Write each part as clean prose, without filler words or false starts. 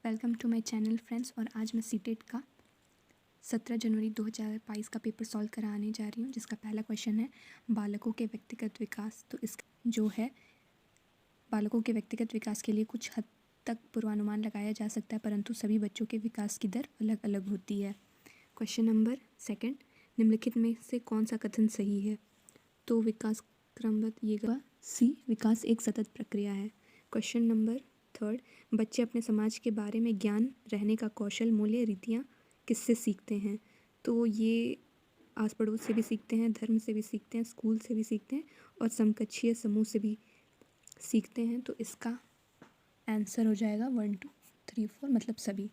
Welcome to my channel friends. और आज मैं सीटेट का 17 जनवरी 2022 का पेपर सॉल्व कराने जा रही हूँ, जिसका पहला क्वेश्चन है बालकों के व्यक्तिगत विकास। तो इस जो है बालकों के व्यक्तिगत विकास के लिए कुछ हद तक पूर्वानुमान लगाया जा सकता है, परंतु सभी बच्चों के विकास की दर अलग अलग होती है। क्वेश्चन नंबर सेकंड, निम्नलिखित में से कौन सा कथन सही है? तो विकास क्रमबद्ध ये सी, विकास एक सतत प्रक्रिया है। क्वेश्चन नंबर थर्ड, बच्चे अपने समाज के बारे में ज्ञान, रहने का कौशल, मूल्य, रीतियाँ किससे सीखते हैं? तो ये आस पड़ोस से भी सीखते हैं, धर्म से भी सीखते हैं, स्कूल से भी सीखते हैं और समकक्षीय समूह से भी सीखते हैं। तो इसका आंसर हो जाएगा 1 2 3 4, मतलब सभी।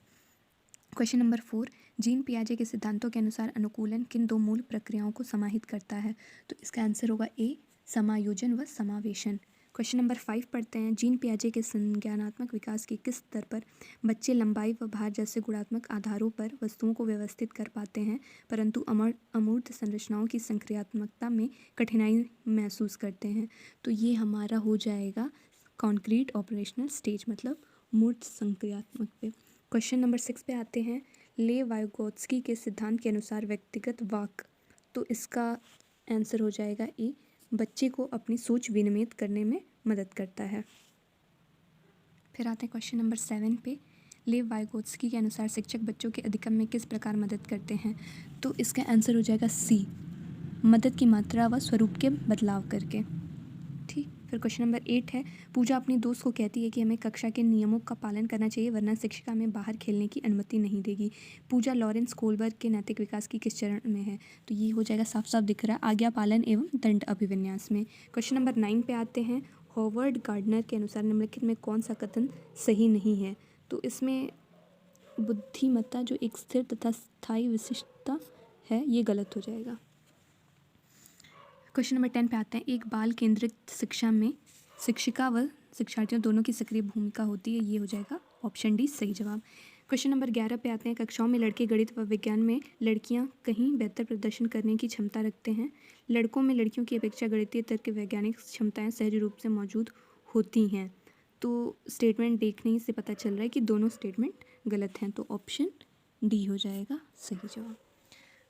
क्वेश्चन नंबर 4, जीन पियाजे के सिद्धांतों के अनुसार अनुकूलन किन दो मूल प्रक्रियाओं को समाहित करता है? तो इसका आंसर होगा ए, समायोजन व समावेशन। क्वेश्चन नंबर 5 पढ़ते हैं, जीन पियाजे के संज्ञानात्मक विकास के किस स्तर पर बच्चे लंबाई व भार जैसे गुणात्मक आधारों पर वस्तुओं को व्यवस्थित कर पाते हैं, परंतु अमूर्त संरचनाओं की संक्रियात्मकता में कठिनाई महसूस करते हैं? तो ये हमारा हो जाएगा कॉन्क्रीट ऑपरेशनल स्टेज, मतलब मूर्त संक्रियात्मक पे। क्वेश्चन नंबर 6 पे आते हैं, ले वाइगोत्स्की के सिद्धांत के अनुसार व्यक्तिगत वाक। तो इसका आंसर हो जाएगा ए, बच्चे को अपनी सोच विनियमित करने में मदद करता है। फिर आते हैं क्वेश्चन नंबर 7 पे, ले वाइगोत्स्की के अनुसार शिक्षक बच्चों के अधिगम में किस प्रकार मदद करते हैं? तो इसका आंसर हो जाएगा सी, मदद की मात्रा व स्वरूप के बदलाव करके। ठीक। फिर क्वेश्चन नंबर 8 है, पूजा अपनी दोस्त को कहती है कि हमें कक्षा के नियमों का पालन करना चाहिए, वरना शिक्षिका हमें बाहर खेलने की अनुमति नहीं देगी। पूजा लॉरेंस कोलबर्ग के नैतिक विकास की किस चरण में है? तो ये हो जाएगा, साफ साफ दिख रहा है, आज्ञा पालन एवं दंड अभिविन्यास में। क्वेश्चन नंबर 9 पे आते हैं, हॉवर्ड गार्डनर के अनुसार निम्नलिखित में कौन सा कथन सही नहीं है? तो इसमें बुद्धिमत्ता जो एक स्थिर तथा स्थायी विशिष्टता है, ये गलत हो जाएगा। क्वेश्चन नंबर 10 पे आते हैं, एक बाल केंद्रित शिक्षा में शिक्षिका व शिक्षार्थियों दोनों की सक्रिय भूमिका होती है, ये हो जाएगा ऑप्शन डी सही जवाब। क्वेश्चन नंबर 11 पे आते हैं, कक्षाओं में लड़के गणित व विज्ञान में, लड़कियां कहीं बेहतर प्रदर्शन करने की क्षमता रखते हैं। लड़कों में लड़कियों की अपेक्षा गणितीय तर्क वैज्ञानिक क्षमताएं सहज रूप से मौजूद होती हैं। तो स्टेटमेंट देखने से पता चल रहा है कि दोनों स्टेटमेंट गलत हैं, तो ऑप्शन डी हो जाएगा सही जवाब।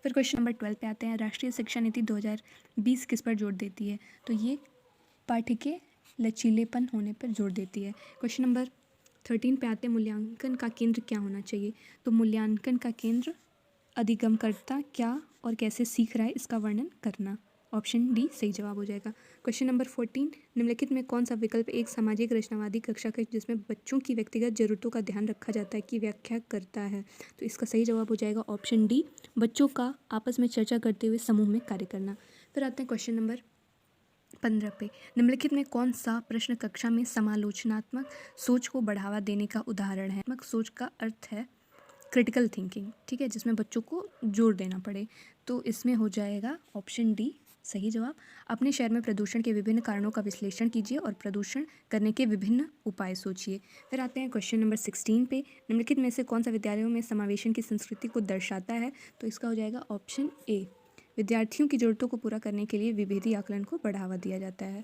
फिर क्वेश्चन नंबर 12 पे आते हैं, राष्ट्रीय शिक्षा नीति 2020 किस पर जोर देती है? तो ये पाठ्य के लचीलेपन होने पर जोर देती है। क्वेश्चन नंबर 13 पे आते हैं, मूल्यांकन का केंद्र क्या होना चाहिए? तो मूल्यांकन का केंद्र अधिगमकर्ता क्या और कैसे सीख रहा है, इसका वर्णन करना। ऑप्शन डी सही जवाब हो जाएगा। क्वेश्चन नंबर 14, निम्नलिखित में कौन सा विकल्प एक सामाजिक रचनावादी कक्षा का जिसमें बच्चों की व्यक्तिगत जरूरतों का ध्यान रखा जाता है की व्याख्या करता है? तो इसका सही जवाब हो जाएगा ऑप्शन डी, बच्चों का आपस में चर्चा करते हुए समूह में कार्य करना। फिर आते हैं क्वेश्चन नंबर 15 पे, निम्नलिखित में कौन सा प्रश्न कक्षा में समालोचनात्मक सोच को बढ़ावा देने का उदाहरण है? सोच का अर्थ है क्रिटिकल थिंकिंग, ठीक है, जिसमें बच्चों को जोर देना पड़े। तो इसमें हो जाएगा ऑप्शन डी सही जवाब। अपने शहर में प्रदूषण के विभिन्न कारणों का विश्लेषण कीजिए और प्रदूषण करने के विभिन्न उपाय सोचिए। फिर आते हैं क्वेश्चन नंबर 16 पे, निम्नलिखित में से कौन सा विद्यालयों में समावेशन की संस्कृति को दर्शाता है? तो इसका हो जाएगा ऑप्शन ए, विद्यार्थियों की जरूरतों को पूरा करने के लिए विभेदी आकलन को बढ़ावा दिया जाता है।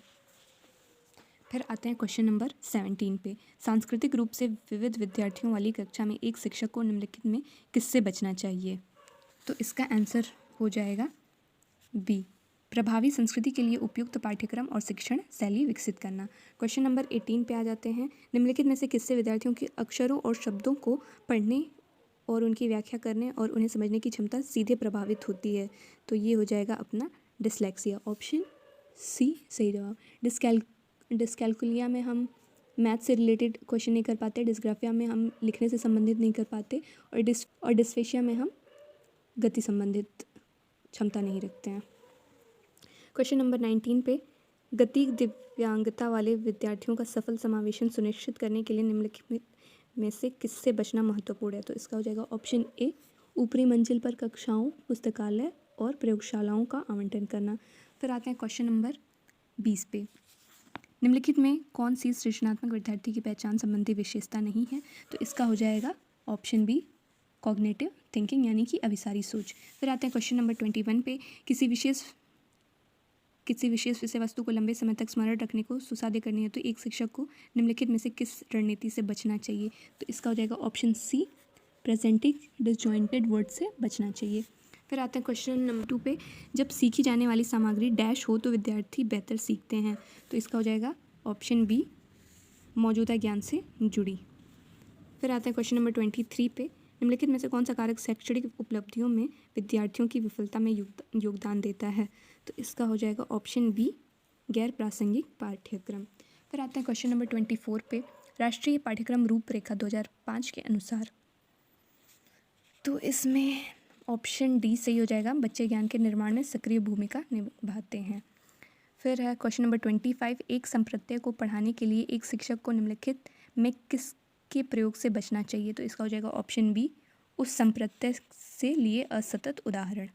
फिर आते हैं क्वेश्चन नंबर 17 पे, सांस्कृतिक रूप से विविध विद्यार्थियों वाली कक्षा में एक शिक्षक को निम्नलिखित में किससे बचना चाहिए? तो इसका आंसर हो जाएगा बी, प्रभावी संस्कृति के लिए उपयुक्त पाठ्यक्रम और शिक्षण शैली विकसित करना। क्वेश्चन नंबर 18 पे आ जाते हैं, निम्नलिखित में से किससे विद्यार्थियों के अक्षरों और शब्दों को पढ़ने और उनकी व्याख्या करने और उन्हें समझने की क्षमता सीधे प्रभावित होती है? तो ये हो जाएगा अपना डिसलेक्सिया, ऑप्शन सी सही जवाब। डिस्कैल्कुलिया में हम मैथ से रिलेटेड क्वेश्चन नहीं कर पाते, डिस्ग्राफिया में हम लिखने से संबंधित नहीं कर पाते, और डिस्फेशिया में हम गति संबंधित क्षमता नहीं रखते हैं। क्वेश्चन नंबर 19 पे, गति दिव्यांगता वाले विद्यार्थियों का सफल समावेशन सुनिश्चित करने के लिए निम्नलिखित में से किससे बचना महत्वपूर्ण है? तो इसका हो जाएगा ऑप्शन ए, ऊपरी मंजिल पर कक्षाओं, पुस्तकालय और प्रयोगशालाओं का आवंटन करना। फिर आते हैं क्वेश्चन नंबर 20 पे, निम्नलिखित में कौन सी सृजनात्मक विद्यार्थी की पहचान संबंधी विशेषता नहीं है? तो इसका हो जाएगा ऑप्शन बी, कॉग्निटिव थिंकिंग यानी कि अभिसारी सोच। फिर आते हैं क्वेश्चन नंबर 21 पे, किसी विशेष किसी विशेष विषय वस्तु को लंबे समय तक स्मरण रखने को सुसाध्य करनी है तो एक शिक्षक को निम्नलिखित में से किस रणनीति से बचना चाहिए? तो इसका हो जाएगा option C, presenting disjointed word से बचना चाहिए। फिर आते हैं क्वेश्चन नंबर 2 पे, जब सीखी जाने वाली सामग्री डैश हो तो विद्यार्थी बेहतर सीखते हैं। तो इसका हो जाएगा ऑप्शन बी, मौजूदा ज्ञान से जुड़ी। फिर आते हैं क्वेश्चन नंबर 23 पे, निम्नलिखित में से कौन सा कारक शैक्षणिक उपलब्धियों में विद्यार्थियों की विफलता में योगदान देता है? तो इसका हो जाएगा ऑप्शन बी, गैर प्रासंगिक पाठ्यक्रम। फिर आते हैं क्वेश्चन नंबर 24 पे, राष्ट्रीय पाठ्यक्रम रूपरेखा 2005 के अनुसार, तो इसमें ऑप्शन डी सही हो जाएगा, बच्चे ज्ञान के निर्माण में सक्रिय भूमिका निभाते हैं। फिर है क्वेश्चन नंबर 25, एक संप्रत्यय को पढ़ाने के लिए एक शिक्षक को निम्नलिखित में किसके प्रयोग से बचना चाहिए? तो इसका हो जाएगा ऑप्शन बी, उस संप्रत्यय से लिए असतत उदाहरण।